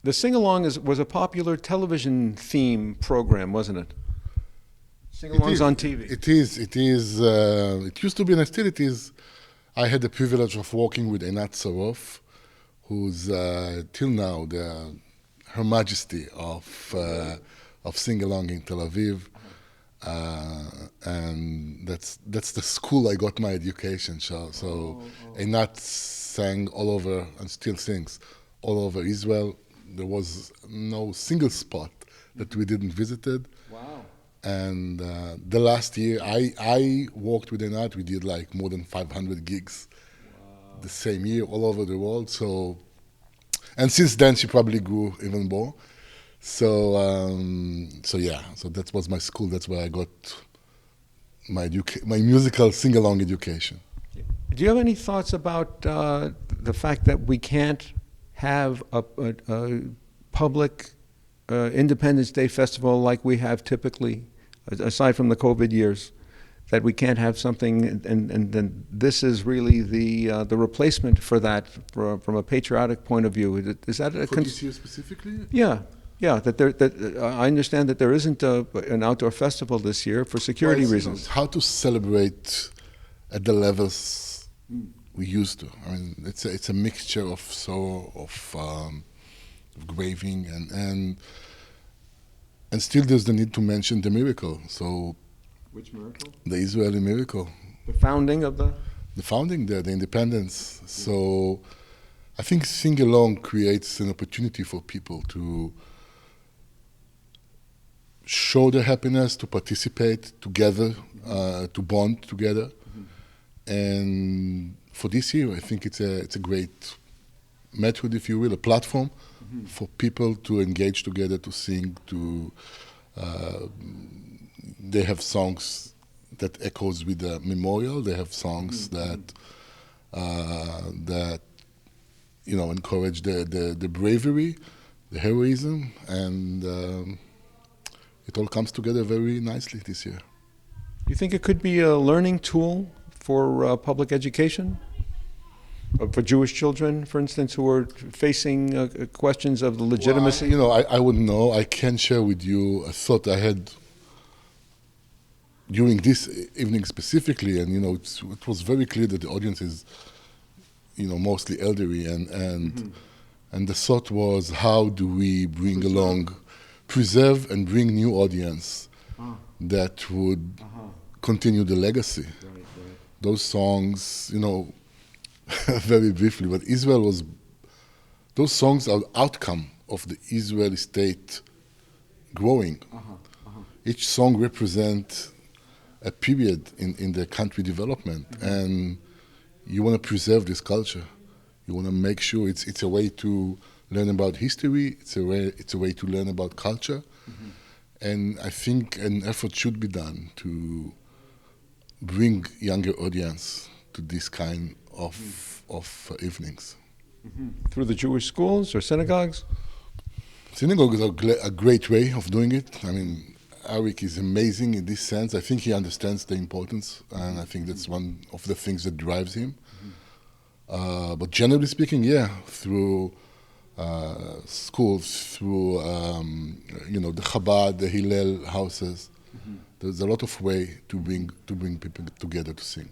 The sing-along was a popular television theme program, wasn't it? Sing-alongs on TV. It is. It used to be, and still it is. I had the privilege of working with Einat Sarof, who's till now Her Majesty of sing-along in Tel Aviv, and that's the school I got my education. So Einat sang all over and still sings all over Israel. There was no single spot that we didn't visited. Wow. And the last year, I worked with Einat. We did like more than 500 gigs the same year all over the world. So, and since then, she probably grew even more. So yeah. So that was my school. That's where I got my musical sing-along education. Do you have any thoughts about the fact that we can't have a public Independence Day festival like we have typically, aside from the COVID years, that we can't have something, and then this is really the replacement for that from a patriotic point of view. Is that For this year specifically? Yeah. That I understand that there isn't an outdoor festival this year for security reasons. How to celebrate at the levels we used to. I mean, it's a mixture of sorrow, of grieving, and still there's the need to mention the miracle. So, which miracle? The Israeli miracle. The founding of the founding there, the independence. So, I think sing-along creates an opportunity for people to show their happiness, to participate together, to bond together. And for this year, I think it's a great method, if you will, a platform for people to engage together, to sing, they have songs that echoes with the memorial. They have songs that encourage the bravery, the heroism, and it all comes together very nicely this year. Do you think it could be a learning tool for public education? For Jewish children, for instance, who are facing questions of the legitimacy? Well, I wouldn't know. I can share with you a thought I had during this evening specifically, and it was very clear that the audience is, mostly elderly, and the thought was, how do we preserve and bring new audience that would continue the legacy? Right. Those songs, very briefly, but those songs are the outcome of the Israeli state growing. Each song represents a period in the country development, and you want to preserve this culture. You want to make sure it's a way to learn about history, it's a way to learn about culture, and I think an effort should be done to bring younger audience to this kind of evenings. Through the Jewish schools or synagogues? Synagogues are a great way of doing it. I mean, Arik is amazing in this sense. I think he understands the importance, and I think that's one of the things that drives him. But generally speaking, through schools, through the Chabad, the Hillel houses, there's a lot of way to bring people together to sing.